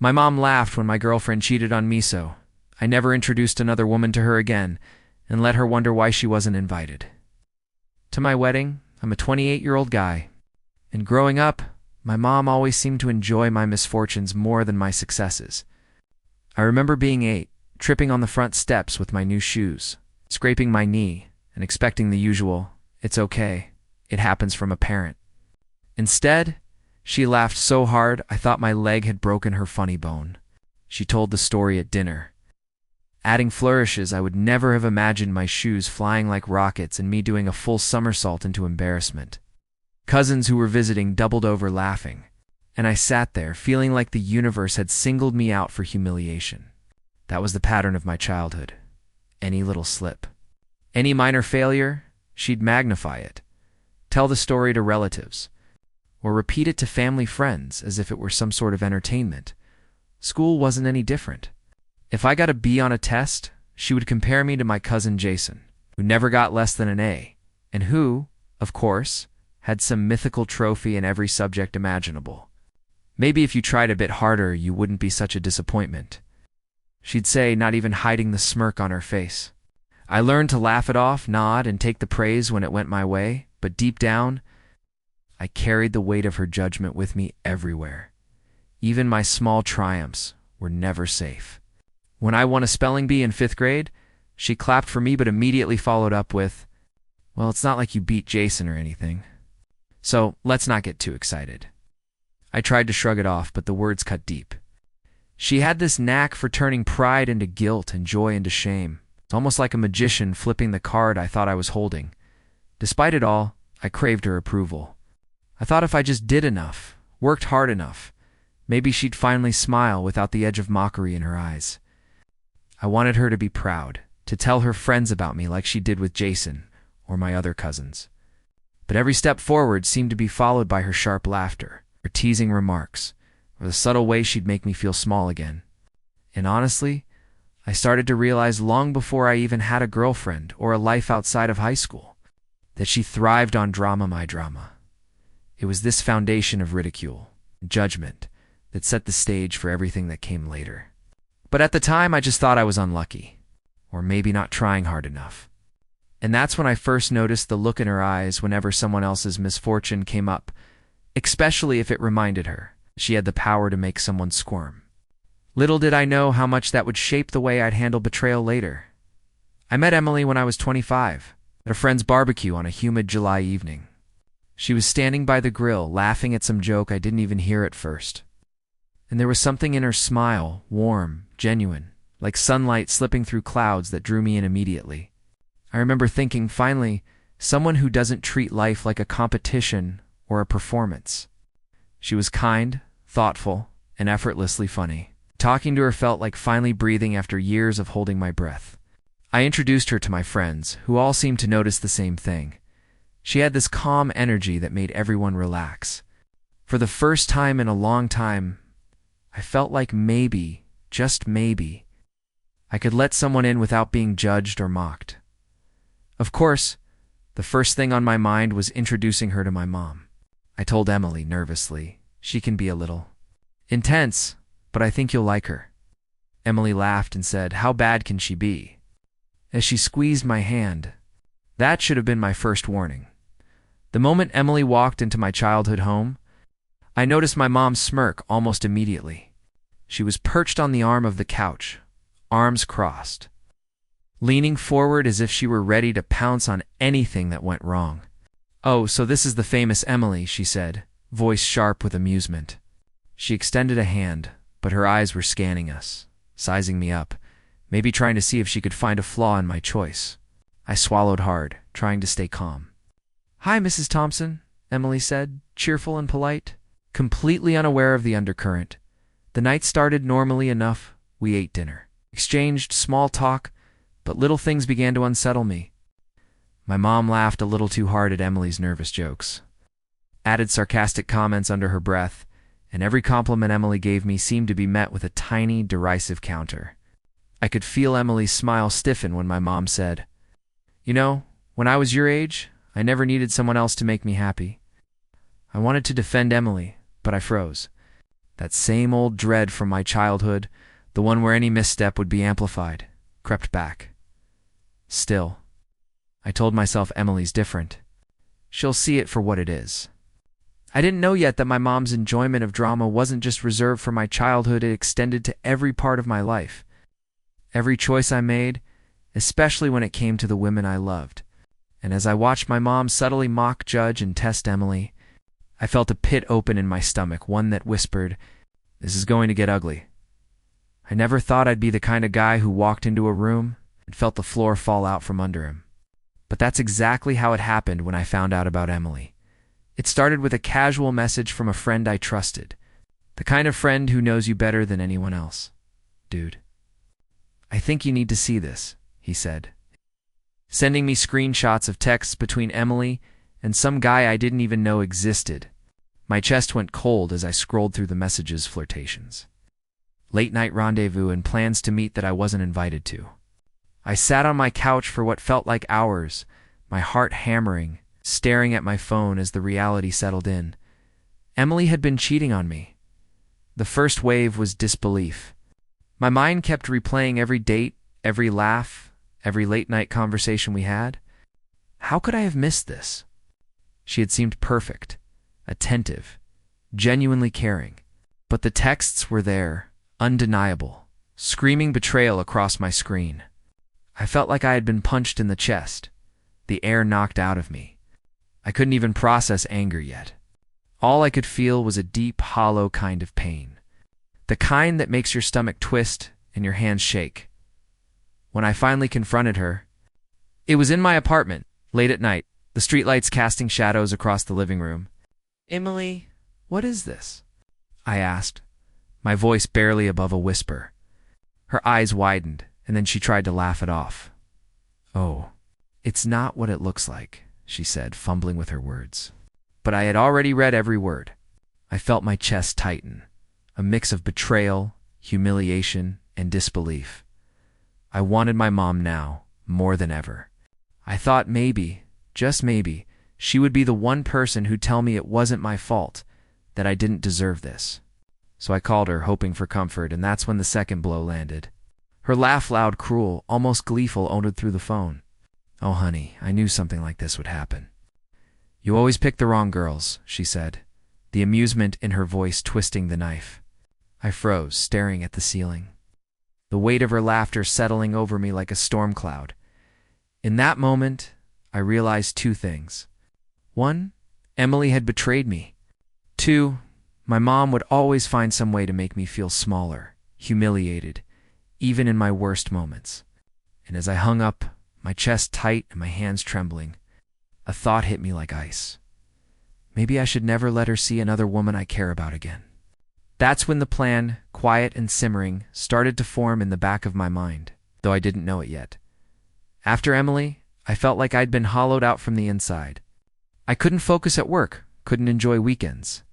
My mom laughed when my girlfriend cheated on me, so I never introduced another woman to her again and let her wonder why she wasn't invited. To my wedding, I'm a 28-year-old guy, and growing up, my mom always seemed to enjoy my misfortunes more than my successes. I remember being 8, tripping on the front steps with my new shoes, scraping my knee, and expecting the usual, "It's okay, it happens," from a parent. Instead, she laughed so hard I thought my leg had broken her funny bone. She told the story at dinner. Adding flourishes, I would never have imagined my shoes flying like rockets and me doing a full somersault into embarrassment. Cousins who were visiting doubled over laughing, and I sat there feeling like the universe had singled me out for humiliation. That was the pattern of my childhood. Any little slip, any minor failure, she'd magnify it, tell the story to relatives, or repeat it to family friends as if it were some sort of entertainment. School wasn't any different. If I got a B on a test, she would compare me to my cousin Jason, who never got less than an A, and who, of course, had some mythical trophy in every subject imaginable. Maybe if you tried a bit harder, you wouldn't be such a disappointment, she'd say, not even hiding the smirk on her face. I learned to laugh it off, nod, and take the praise when it went my way, but deep down, I carried the weight of her judgment with me everywhere. Even my small triumphs were never safe. When I won a spelling bee in 5th grade, she clapped for me but immediately followed up with, "Well, it's not like you beat Jason or anything, so let's not get too excited." I tried to shrug it off, but the words cut deep. She had this knack for turning pride into guilt and joy into shame. It's almost like a magician flipping the card I thought I was holding. Despite it all, I craved her approval. I thought if I just did enough, worked hard enough, maybe she'd finally smile without the edge of mockery in her eyes. I wanted her to be proud, to tell her friends about me like she did with Jason or my other cousins. But every step forward seemed to be followed by her sharp laughter, her teasing remarks, or the subtle way she'd make me feel small again. And honestly, I started to realize long before I even had a girlfriend or a life outside of high school, that she thrived on drama, my drama. It was this foundation of ridicule and judgment that set the stage for everything that came later. But at the time, I just thought I was unlucky, or maybe not trying hard enough. And that's when I first noticed the look in her eyes whenever someone else's misfortune came up, especially if it reminded her she had the power to make someone squirm. Little did I know how much that would shape the way I'd handle betrayal later. I met Emily when I was 25, at a friend's barbecue on a humid July evening. She was standing by the grill, laughing at some joke I didn't even hear at first. And there was something in her smile, warm, genuine, like sunlight slipping through clouds, that drew me in immediately. I remember thinking, finally, someone who doesn't treat life like a competition or a performance. She was kind, thoughtful, and effortlessly funny. Talking to her felt like finally breathing after years of holding my breath. I introduced her to my friends, who all seemed to notice the same thing. She had this calm energy that made everyone relax. For the first time in a long time, I felt like maybe, just maybe, I could let someone in without being judged or mocked. Of course, the first thing on my mind was introducing her to my mom. I told Emily nervously, "She can be a little intense, but I think you'll like her." Emily laughed and said, "How bad can she be?" As she squeezed my hand. That should have been my first warning. The moment Emily walked into my childhood home, I noticed my mom smirk almost immediately. She was perched on the arm of the couch, arms crossed, leaning forward as if she were ready to pounce on anything that went wrong. "Oh, so this is the famous Emily," she said, voice sharp with amusement. She extended a hand, but her eyes were scanning us, sizing me up, maybe trying to see if she could find a flaw in my choice. I swallowed hard, trying to stay calm. "Hi, Mrs. Thompson," Emily said, cheerful and polite, completely unaware of the undercurrent. The night started normally enough. We ate dinner, exchanged small talk, but little things began to unsettle me. My mom laughed a little too hard at Emily's nervous jokes, added sarcastic comments under her breath, and every compliment Emily gave me seemed to be met with a tiny, derisive counter. I could feel Emily's smile stiffen when my mom said, "You know, when I was your age, I never needed someone else to make me happy." I wanted to defend Emily, but I froze. That same old dread from my childhood, the one where any misstep would be amplified, crept back. Still, I told myself Emily's different. She'll see it for what it is. I didn't know yet that my mom's enjoyment of drama wasn't just reserved for my childhood, it extended to every part of my life. Every choice I made, especially when it came to the women I loved. And as I watched my mom subtly mock, judge, and test Emily, I felt a pit open in my stomach, one that whispered, "This is going to get ugly." I never thought I'd be the kind of guy who walked into a room and felt the floor fall out from under him. But that's exactly how it happened when I found out about Emily. It started with a casual message from a friend I trusted. The kind of friend who knows you better than anyone else. "Dude, I think you need to see this," he said, sending me screenshots of texts between Emily and some guy I didn't even know existed. My chest went cold as I scrolled through the messages' flirtations. Late-night rendezvous and plans to meet that I wasn't invited to. I sat on my couch for what felt like hours, my heart hammering, staring at my phone as the reality settled in. Emily had been cheating on me. The first wave was disbelief. My mind kept replaying every date, every laugh, every late-night conversation we had. How could I have missed this? She had seemed perfect, attentive, genuinely caring. But the texts were there, undeniable, screaming betrayal across my screen. I felt like I had been punched in the chest, the air knocked out of me. I couldn't even process anger yet. All I could feel was a deep, hollow kind of pain. The kind that makes your stomach twist and your hands shake. When I finally confronted her, it was in my apartment, late at night, the streetlights casting shadows across the living room. "Emily, what is this?" I asked, my voice barely above a whisper. Her eyes widened, and then she tried to laugh it off. "Oh, it's not what it looks like," she said, fumbling with her words. But I had already read every word. I felt my chest tighten, a mix of betrayal, humiliation, and disbelief. I wanted my mom now, more than ever. I thought maybe, just maybe, she would be the one person who'd tell me it wasn't my fault, that I didn't deserve this. So I called her, hoping for comfort, and that's when the second blow landed. Her laugh, loud, cruel, almost gleeful, oded through the phone. "Oh, honey, I knew something like this would happen. You always pick the wrong girls," she said, the amusement in her voice twisting the knife. I froze, staring at the ceiling, the weight of her laughter settling over me like a storm cloud. In that moment, I realized two things. 1, Emily had betrayed me. 2, my mom would always find some way to make me feel smaller, humiliated, even in my worst moments. And as I hung up, my chest tight and my hands trembling, a thought hit me like ice. Maybe I should never let her see another woman I care about again. That's when the plan, quiet and simmering, started to form in the back of my mind, though I didn't know it yet. After Emily, I felt like I'd been hollowed out from the inside. I couldn't focus at work, couldn't enjoy weekends.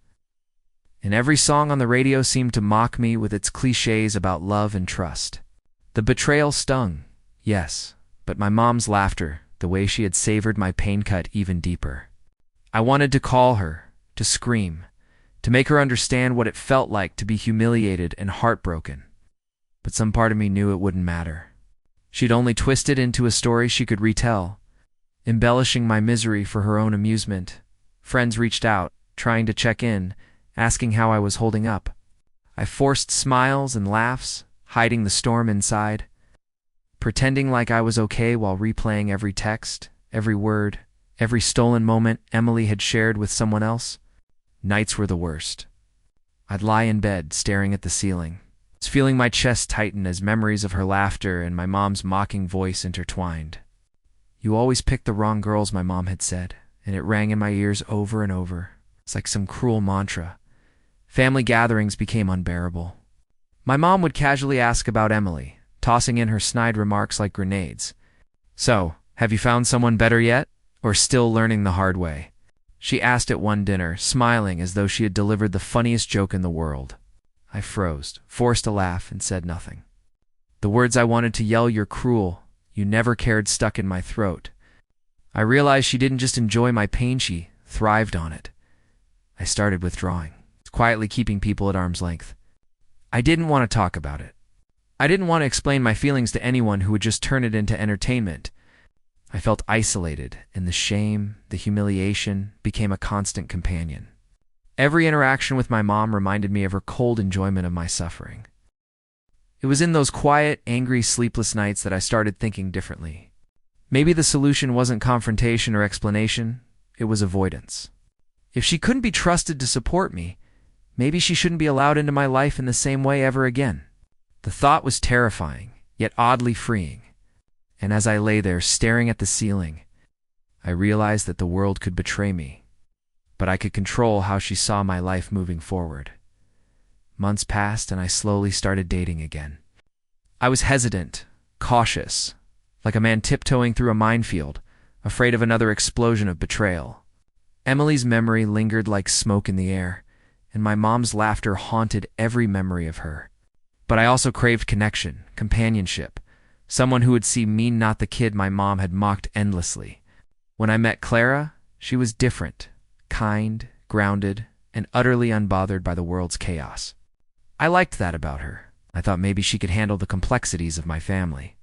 And every song on the radio seemed to mock me with its cliches about love and trust. The betrayal stung, yes, but my mom's laughter, the way she had savored my pain, cut even deeper. I wanted to call her, to scream, to make her understand what it felt like to be humiliated and heartbroken. But some part of me knew it wouldn't matter. She'd only twist it into a story she could retell, embellishing my misery for her own amusement. Friends reached out, trying to check in, asking how I was holding up. I forced smiles and laughs, hiding the storm inside, pretending like I was okay while replaying every text, every word, every stolen moment Emily had shared with someone else. Nights were the worst. I'd lie in bed, staring at the ceiling, feeling my chest tighten as memories of her laughter and my mom's mocking voice intertwined. "You always pick the wrong girls," my mom had said, and it rang in my ears over and over. It's like some cruel mantra. Family gatherings became unbearable. My mom would casually ask about Emily, tossing in her snide remarks like grenades. "So, have you found someone better yet? Or still learning the hard way?" She asked at one dinner, smiling as though she had delivered the funniest joke in the world. I froze, forced a laugh, and said nothing. The words I wanted to yell, "You're cruel, you never cared," stuck in my throat. I realized she didn't just enjoy my pain, she thrived on it. I started withdrawing, quietly keeping people at arm's length. I didn't want to talk about it. I didn't want to explain my feelings to anyone who would just turn it into entertainment. I felt isolated, and the shame, the humiliation, became a constant companion. Every interaction with my mom reminded me of her cold enjoyment of my suffering. It was in those quiet, angry, sleepless nights that I started thinking differently. Maybe the solution wasn't confrontation or explanation, it was avoidance. If she couldn't be trusted to support me, maybe she shouldn't be allowed into my life in the same way ever again. The thought was terrifying, yet oddly freeing. And as I lay there staring at the ceiling, I realized that the world could betray me, but I could control how she saw my life moving forward. Months passed and I slowly started dating again. I was hesitant, cautious, like a man tiptoeing through a minefield, afraid of another explosion of betrayal. Emily's memory lingered like smoke in the air, and my mom's laughter haunted every memory of her. But I also craved connection, companionship, someone who would see me not the kid my mom had mocked endlessly. When I met Clara, she was different, kind, grounded, and utterly unbothered by the world's chaos. I liked that about her. I thought maybe she could handle the complexities of my family.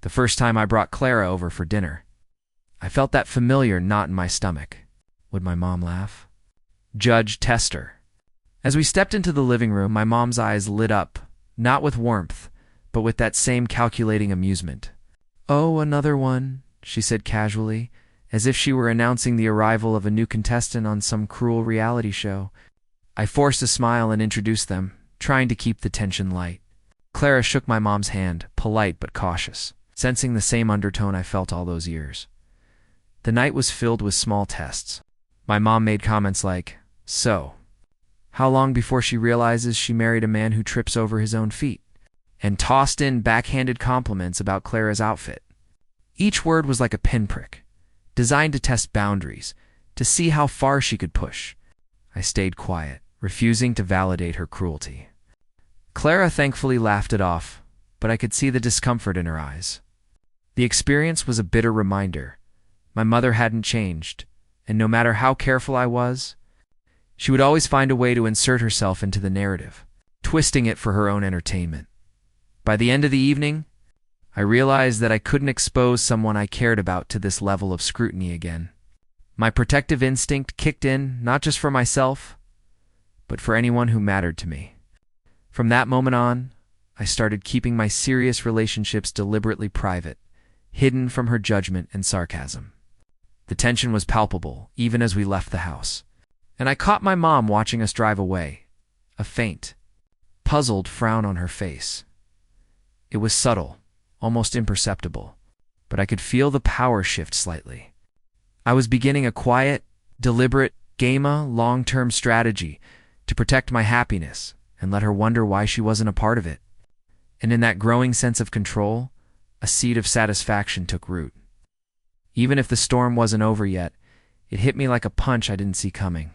The first time I brought Clara over for dinner, I felt that familiar knot in my stomach. Would my mom laugh? Judge, test her. As we stepped into the living room, my mom's eyes lit up, not with warmth, but with that same calculating amusement. "Oh, another one," she said casually, as if she were announcing the arrival of a new contestant on some cruel reality show. I forced a smile and introduced them, trying to keep the tension light. Clara shook my mom's hand, polite but cautious, sensing the same undertone I felt all those years. The night was filled with small tests. My mom made comments like, "So, how long before she realizes she married a man who trips over his own feet?" and tossed in backhanded compliments about Clara's outfit. Each word was like a pinprick, designed to test boundaries, to see how far she could push. I stayed quiet, refusing to validate her cruelty. Clara thankfully laughed it off, but I could see the discomfort in her eyes. The experience was a bitter reminder. My mother hadn't changed, and no matter how careful I was, she would always find a way to insert herself into the narrative, twisting it for her own entertainment. By the end of the evening, I realized that I couldn't expose someone I cared about to this level of scrutiny again. My protective instinct kicked in, not just for myself, but for anyone who mattered to me. From that moment on, I started keeping my serious relationships deliberately private, hidden from her judgment and sarcasm. The tension was palpable, even as we left the house. And I caught my mom watching us drive away, a faint, puzzled frown on her face. It was subtle, almost imperceptible, but I could feel the power shift slightly. I was beginning a quiet, deliberate, long-term strategy to protect my happiness and let her wonder why she wasn't a part of it. And in that growing sense of control, a seed of satisfaction took root. Even if the storm wasn't over yet, it hit me like a punch I didn't see coming.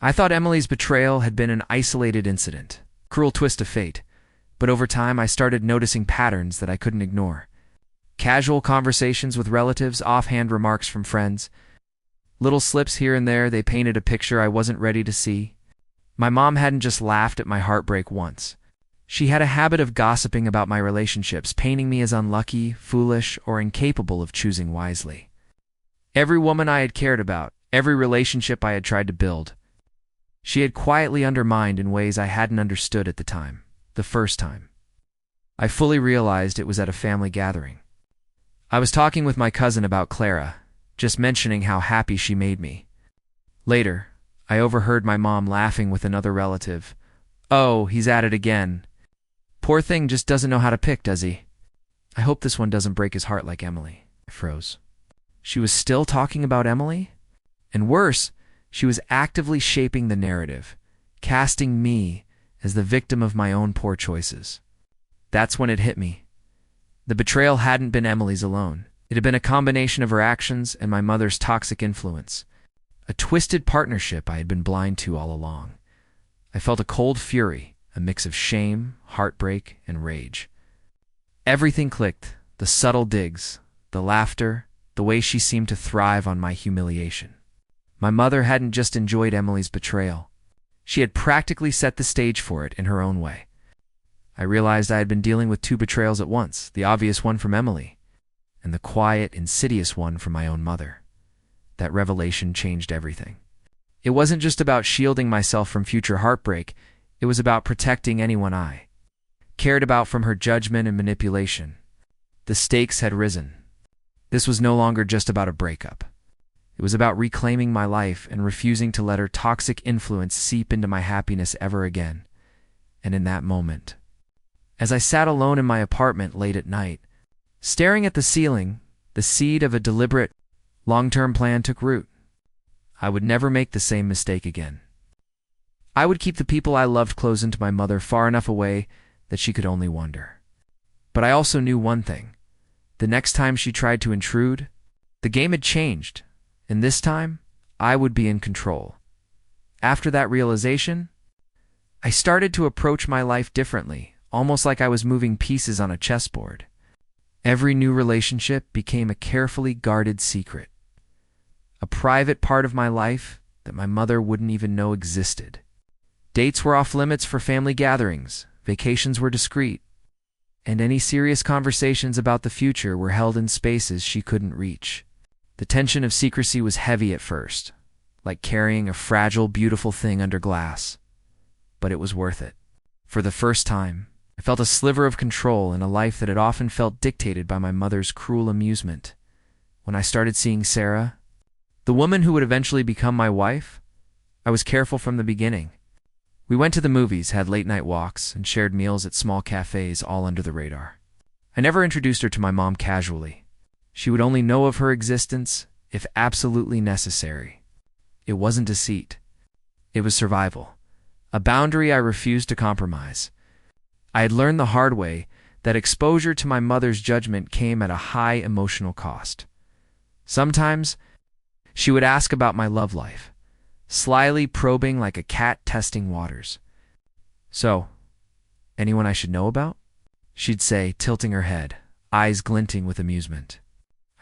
I thought Emily's betrayal had been an isolated incident, cruel twist of fate, but over time I started noticing patterns that I couldn't ignore. Casual conversations with relatives, offhand remarks from friends, little slips here and there, they painted a picture I wasn't ready to see. My mom hadn't just laughed at my heartbreak once. She had a habit of gossiping about my relationships, painting me as unlucky, foolish, or incapable of choosing wisely. Every woman I had cared about, every relationship I had tried to build, she had quietly undermined in ways I hadn't understood at the time. The first time I fully realized it was at a family gathering. I was talking with my cousin about Clara, just mentioning how happy she made me. Later, I overheard my mom laughing with another relative. "Oh, he's at it again. Poor thing just doesn't know how to pick, does he? I hope this one doesn't break his heart like Emily." I froze. She was still talking about Emily? And worse, she was actively shaping the narrative, casting me as the victim of my own poor choices. That's when it hit me. The betrayal hadn't been Emily's alone. It had been a combination of her actions and my mother's toxic influence, a twisted partnership I had been blind to all along. I felt a cold fury, a mix of shame, heartbreak, and rage. Everything clicked, the subtle digs, the laughter, the way she seemed to thrive on my humiliation. My mother hadn't just enjoyed Emily's betrayal. She had practically set the stage for it in her own way. I realized I had been dealing with two betrayals at once, the obvious one from Emily, and the quiet, insidious one from my own mother. That revelation changed everything. It wasn't just about shielding myself from future heartbreak, it was about protecting anyone I cared about from her judgment and manipulation. The stakes had risen. This was no longer just about a breakup. It was about reclaiming my life and refusing to let her toxic influence seep into my happiness ever again. And in that moment, as I sat alone in my apartment late at night, staring at the ceiling, the seed of a deliberate, long-term plan took root. I would never make the same mistake again. I would keep the people I loved close into my mother far enough away that she could only wonder. But I also knew one thing. The next time she tried to intrude, the game had changed, and this time, I would be in control. After that realization, I started to approach my life differently, almost like I was moving pieces on a chessboard. Every new relationship became a carefully guarded secret, a private part of my life that my mother wouldn't even know existed. Dates were off limits for family gatherings, vacations were discreet, and any serious conversations about the future were held in spaces she couldn't reach. The tension of secrecy was heavy at first, like carrying a fragile, beautiful thing under glass. But it was worth it. For the first time, I felt a sliver of control in a life that had often felt dictated by my mother's cruel amusement. When I started seeing Sarah, the woman who would eventually become my wife, I was careful from the beginning. We went to the movies, had late-night walks, and shared meals at small cafes, all under the radar. I never introduced her to my mom casually. She would only know of her existence if absolutely necessary. It wasn't deceit. It was survival, a boundary I refused to compromise. I had learned the hard way that exposure to my mother's judgment came at a high emotional cost. Sometimes, she would ask about my love life, slyly probing like a cat testing waters. "So, anyone I should know about?" she'd say, tilting her head, eyes glinting with amusement.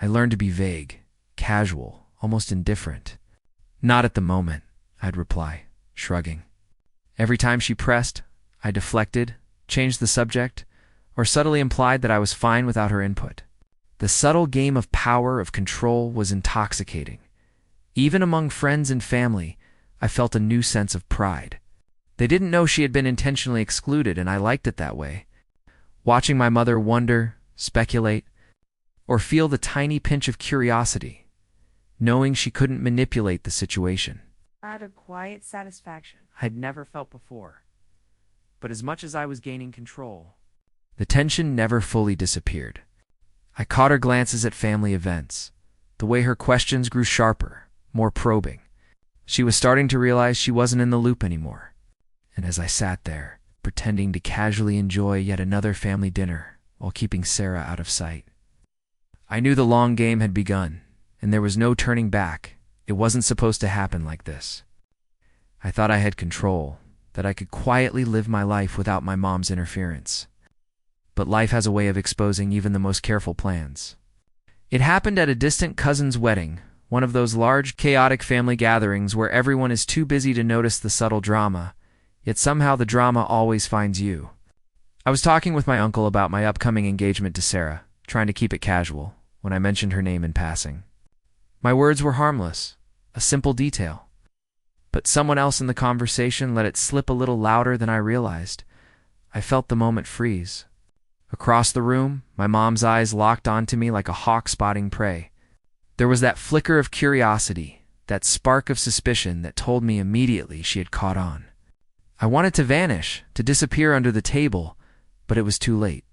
I learned to be vague, casual, almost indifferent. "Not at the moment," I'd reply, shrugging. Every time she pressed, I deflected, changed the subject, or subtly implied that I was fine without her input. The subtle game of power, of control, was intoxicating. Even among friends and family, I felt a new sense of pride. They didn't know she had been intentionally excluded, and I liked it that way. Watching my mother wonder, speculate, or feel the tiny pinch of curiosity, knowing she couldn't manipulate the situation, Had a quiet satisfaction I'd never felt before. But as much as I was gaining control, the tension never fully disappeared. I caught her glances at family events, the way her questions grew sharper, more probing. She was starting to realize she wasn't in the loop anymore. And as I sat there, pretending to casually enjoy yet another family dinner while keeping Sarah out of sight, I knew the long game had begun, and there was no turning back. It wasn't supposed to happen like this. I thought I had control, that I could quietly live my life without my mom's interference. But life has a way of exposing even the most careful plans. It happened at a distant cousin's wedding, one of those large, chaotic family gatherings where everyone is too busy to notice the subtle drama, yet somehow the drama always finds you. I was talking with my uncle about my upcoming engagement to Sarah, trying to keep it casual, when I mentioned her name in passing. My words were harmless, a simple detail. But someone else in the conversation let it slip a little louder than I realized. I felt the moment freeze. Across the room, my mom's eyes locked onto me like a hawk spotting prey. There was that flicker of curiosity, that spark of suspicion that told me immediately she had caught on. I wanted to vanish, to disappear under the table, but it was too late.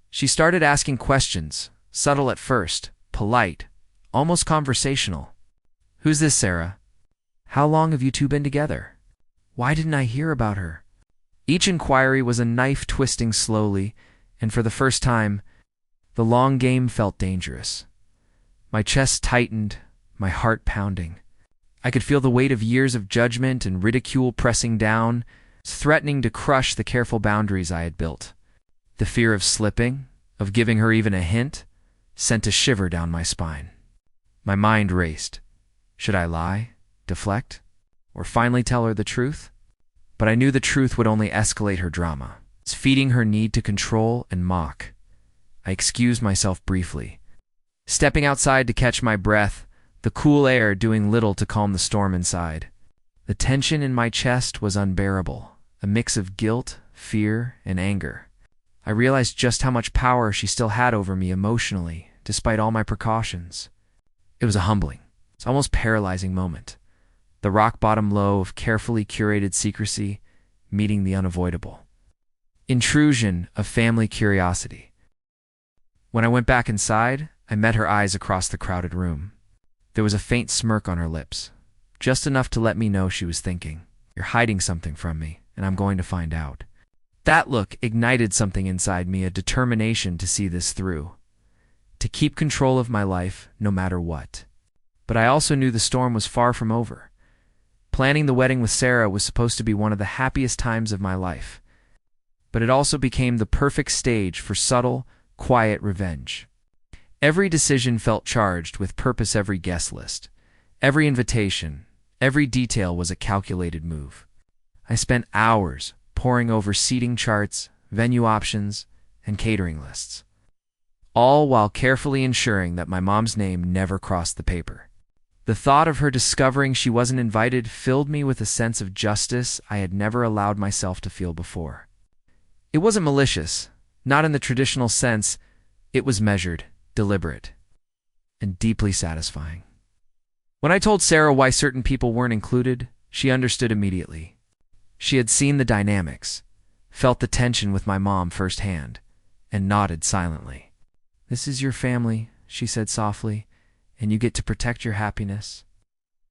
She started asking questions, subtle at first, polite, almost conversational. "Who's this, Sarah? How long have you two been together? Why didn't I hear about her?" Each inquiry was a knife twisting slowly, and for the first time, the long game felt dangerous. My chest tightened, my heart pounding. I could feel the weight of years of judgment and ridicule pressing down, threatening to crush the careful boundaries I had built. The fear of slipping, of giving her even a hint, sent a shiver down my spine. My mind raced. Should I lie, deflect, or finally tell her the truth? But I knew the truth would only escalate her drama, feeding her need to control and mock. I excused myself briefly, stepping outside to catch my breath, the cool air doing little to calm the storm inside. The tension in my chest was unbearable, a mix of guilt, fear, and anger. I realized just how much power she still had over me emotionally, despite all my precautions. It was a humbling, it's almost paralyzing moment. The rock-bottom low of carefully curated secrecy meeting the unavoidable. Intrusion of family curiosity. When I went back inside, I met her eyes across the crowded room. There was a faint smirk on her lips, just enough to let me know she was thinking, "You're hiding something from me, and I'm going to find out." That look ignited something inside me, a determination to see this through, to keep control of my life no matter what. But I also knew the storm was far from over. Planning the wedding with Sarah was supposed to be one of the happiest times of my life, but it also became the perfect stage for subtle, quiet revenge. Every decision felt charged with purpose, every guest list, every invitation, every detail was a calculated move. I spent hours poring over seating charts, venue options, and catering lists, all while carefully ensuring that my mom's name never crossed the paper. The thought of her discovering she wasn't invited filled me with a sense of justice I had never allowed myself to feel before. It wasn't malicious, not in the traditional sense. It was measured, deliberate, and deeply satisfying. When I told Sarah why certain people weren't included, she understood immediately. She had seen the dynamics, felt the tension with my mom firsthand, and nodded silently. "This is your family," she said softly, "and you get to protect your happiness."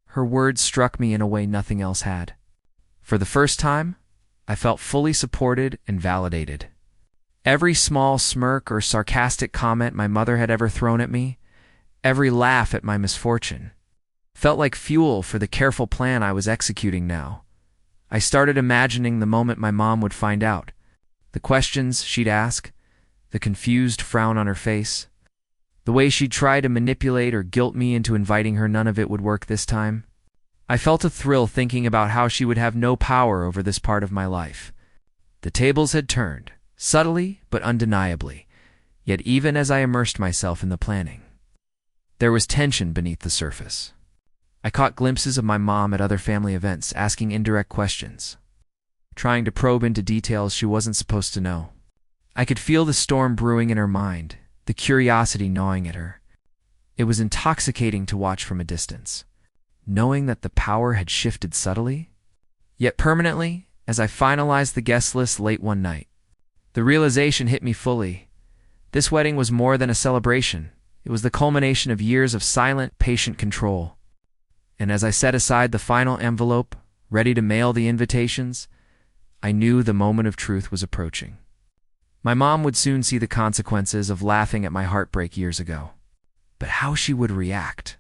Her words struck me in a way nothing else had. For the first time, I felt fully supported and validated. Every small smirk or sarcastic comment my mother had ever thrown at me, every laugh at my misfortune, felt like fuel for the careful plan I was executing now. I started imagining the moment my mom would find out, the questions she'd ask, the confused frown on her face, the way she'd try to manipulate or guilt me into inviting her. None of it would work this time. I felt a thrill thinking about how she would have no power over this part of my life. The tables had turned, subtly but undeniably, yet even as I immersed myself in the planning, there was tension beneath the surface. I caught glimpses of my mom at other family events, asking indirect questions, trying to probe into details she wasn't supposed to know. I could feel the storm brewing in her mind, the curiosity gnawing at her. It was intoxicating to watch from a distance, knowing that the power had shifted subtly, yet permanently, as I finalized the guest list late one night. The realization hit me fully. This wedding was more than a celebration. It was the culmination of years of silent, patient control. And as I set aside the final envelope, ready to mail the invitations, I knew the moment of truth was approaching. My mom would soon see the consequences of laughing at my heartbreak years ago. But how she would react,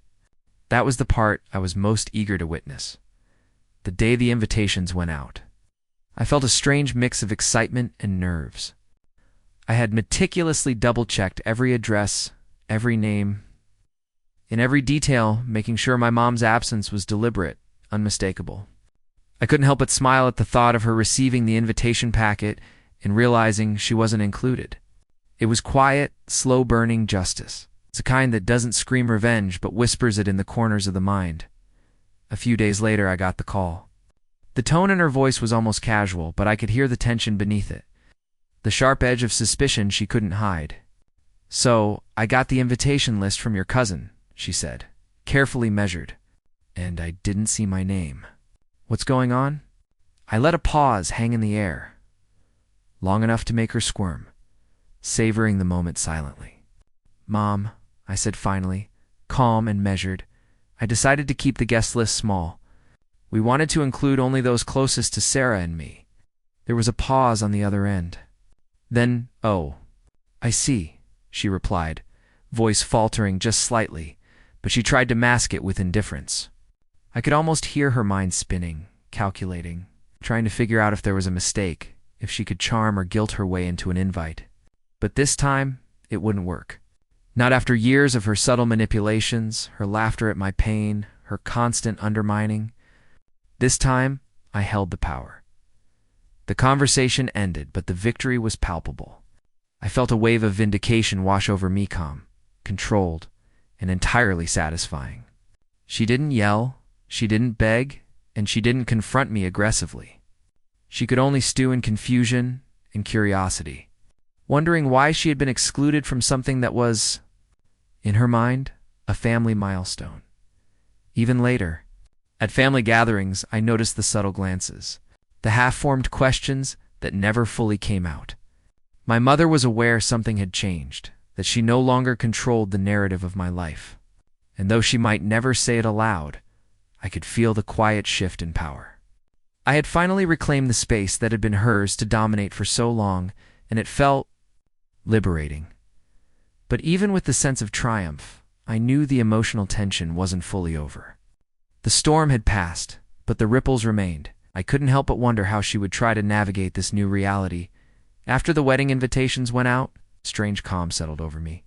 that was the part I was most eager to witness. The day the invitations went out, I felt a strange mix of excitement and nerves. I had meticulously double-checked every address, every name, in every detail, making sure my mom's absence was deliberate, unmistakable. I couldn't help but smile at the thought of her receiving the invitation packet and realizing she wasn't included. It was quiet, slow-burning justice. It's the kind that doesn't scream revenge but whispers it in the corners of the mind. A few days later, I got the call. The tone in her voice was almost casual, but I could hear the tension beneath it, the sharp edge of suspicion she couldn't hide. "So, I got the invitation list from your cousin," she said, carefully measured, "and I didn't see my name. What's going on?" I let a pause hang in the air, long enough to make her squirm, savoring the moment silently. "Mom," I said finally, calm and measured, "I decided to keep the guest list small. We wanted to include only those closest to Sarah and me." There was a pause on the other end. Then, "Oh, I see," she replied, voice faltering just slightly, but she tried to mask it with indifference. I could almost hear her mind spinning, calculating, trying to figure out if there was a mistake, if she could charm or guilt her way into an invite. But this time, it wouldn't work. Not after years of her subtle manipulations, her laughter at my pain, her constant undermining. This time, I held the power. The conversation ended, but the victory was palpable. I felt a wave of vindication wash over me, calm, controlled, and entirely satisfying. She didn't yell, she didn't beg, and she didn't confront me aggressively. She could only stew in confusion and curiosity, wondering why she had been excluded from something that was, in her mind, a family milestone. Even later, at family gatherings, I noticed the subtle glances, the half-formed questions that never fully came out. My mother was aware something had changed, that she no longer controlled the narrative of my life. And though she might never say it aloud, I could feel the quiet shift in power. I had finally reclaimed the space that had been hers to dominate for so long, and it felt liberating. But even with the sense of triumph, I knew the emotional tension wasn't fully over. The storm had passed, but the ripples remained. I couldn't help but wonder how she would try to navigate this new reality. After the wedding invitations went out, strange calm settled over me.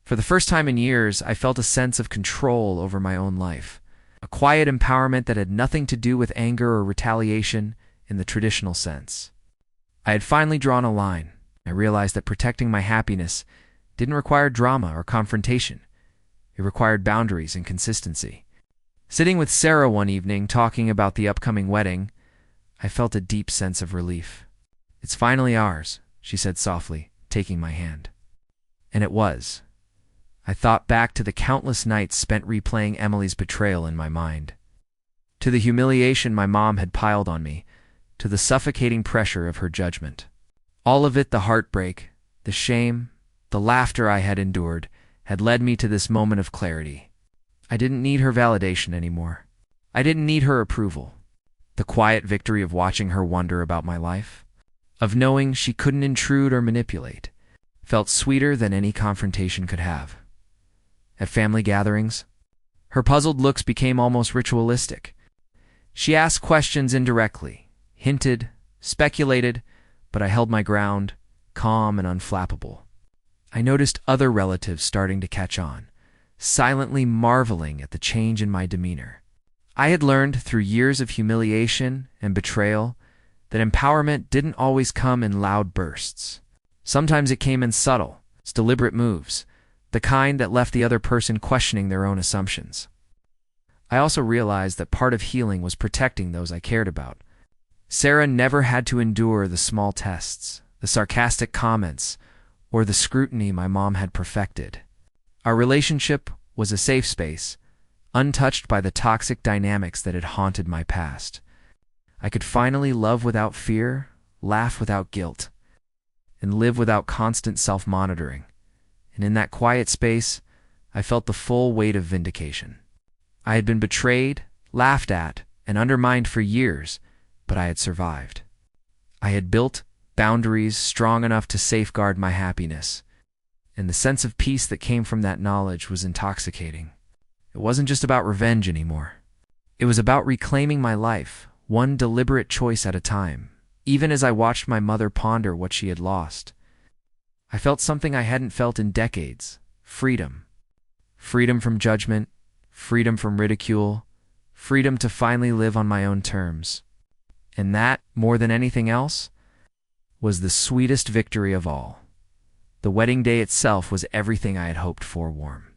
For the first time in years, I felt a sense of control over my own life, a quiet empowerment that had nothing to do with anger or retaliation in the traditional sense. I had finally drawn a line. I realized that protecting my happiness didn't require drama or confrontation. It required boundaries and consistency. Sitting with Sarah one evening, talking about the upcoming wedding, I felt a deep sense of relief. "It's finally ours," she said softly, taking my hand. And it was. I thought back to the countless nights spent replaying Emily's betrayal in my mind, to the humiliation my mom had piled on me, to the suffocating pressure of her judgment. All of it, the heartbreak, the shame, the laughter I had endured, had led me to this moment of clarity. I didn't need her validation anymore. I didn't need her approval. The quiet victory of watching her wonder about my life, of knowing she couldn't intrude or manipulate, felt sweeter than any confrontation could have. At family gatherings, her puzzled looks became almost ritualistic. She asked questions indirectly, hinted, speculated, but I held my ground, calm and unflappable. I noticed other relatives starting to catch on, silently marveling at the change in my demeanor. I had learned through years of humiliation and betrayal that empowerment didn't always come in loud bursts. Sometimes it came in subtle, deliberate moves, the kind that left the other person questioning their own assumptions. I also realized that part of healing was protecting those I cared about. Sarah never had to endure the small tests, the sarcastic comments, or the scrutiny my mom had perfected. Our relationship was a safe space, untouched by the toxic dynamics that had haunted my past. I could finally love without fear, laugh without guilt, and live without constant self-monitoring. And in that quiet space, I felt the full weight of vindication. I had been betrayed, laughed at, and undermined for years, but I had survived. I had built boundaries strong enough to safeguard my happiness, and the sense of peace that came from that knowledge was intoxicating. It wasn't just about revenge anymore. It was about reclaiming my life, one deliberate choice at a time. Even as I watched my mother ponder what she had lost, I felt something I hadn't felt in decades: freedom. Freedom from judgment, freedom from ridicule, freedom to finally live on my own terms. And that, more than anything else, was the sweetest victory of all. The wedding day itself was everything I had hoped for: warm,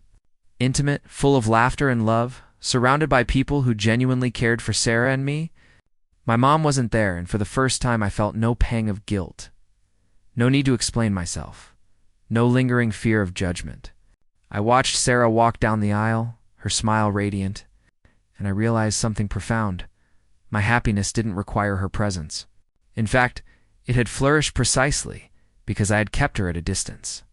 intimate, full of laughter and love, surrounded by people who genuinely cared for Sarah and me. My mom wasn't there, and for the first time I felt no pang of guilt. No need to explain myself. No lingering fear of judgment. I watched Sarah walk down the aisle, her smile radiant, and I realized something profound. My happiness didn't require her presence. In fact, it had flourished precisely because I had kept her at a distance.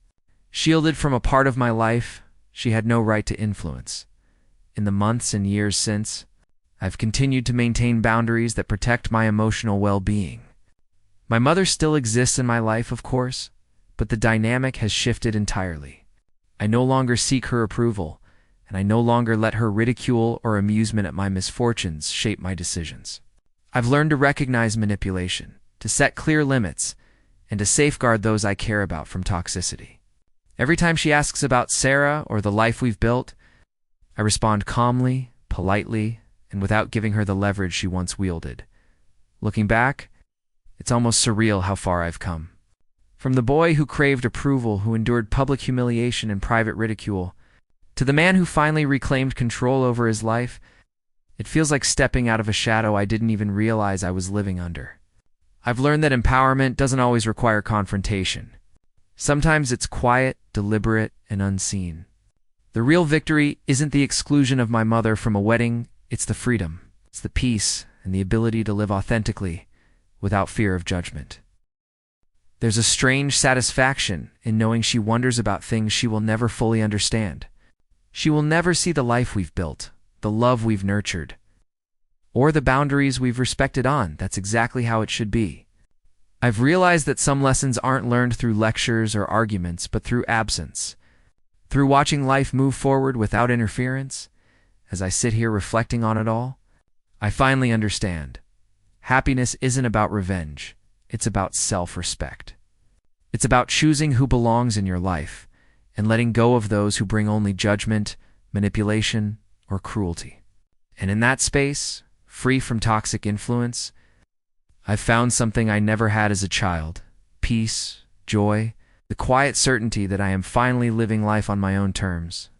Shielded from a part of my life she had no right to influence. In the months and years since, I've continued to maintain boundaries that protect my emotional well-being. My mother still exists in my life, of course, but the dynamic has shifted entirely. I no longer seek her approval, and I no longer let her ridicule or amusement at my misfortunes shape my decisions. I've learned to recognize manipulation, to set clear limits, and to safeguard those I care about from toxicity. Every time she asks about Sarah or the life we've built, I respond calmly, politely, and without giving her the leverage she once wielded. Looking back, It's almost surreal how far I've come. From the boy who craved approval, who endured public humiliation and private ridicule, to the man who finally reclaimed control over his life, it feels like stepping out of a shadow I didn't even realize I was living under. I've learned that empowerment doesn't always require confrontation. Sometimes it's quiet, deliberate, and unseen. The real victory isn't the exclusion of my mother from a wedding, it's the freedom. It's the peace and the ability to live authentically without fear of judgment. There's a strange satisfaction in knowing she wonders about things she will never fully understand. She will never see the life we've built, the love we've nurtured, or the boundaries we've respected on. That's exactly how it should be. I've realized that some lessons aren't learned through lectures or arguments, but through absence. Through watching life move forward without interference. As I sit here reflecting on it all, I finally understand. Happiness isn't about revenge. It's about self-respect. It's about choosing who belongs in your life and letting go of those who bring only judgment, manipulation, or cruelty. And in that space, free from toxic influence, I've found something I never had as a child: peace, joy, the quiet certainty that I am finally living life on my own terms.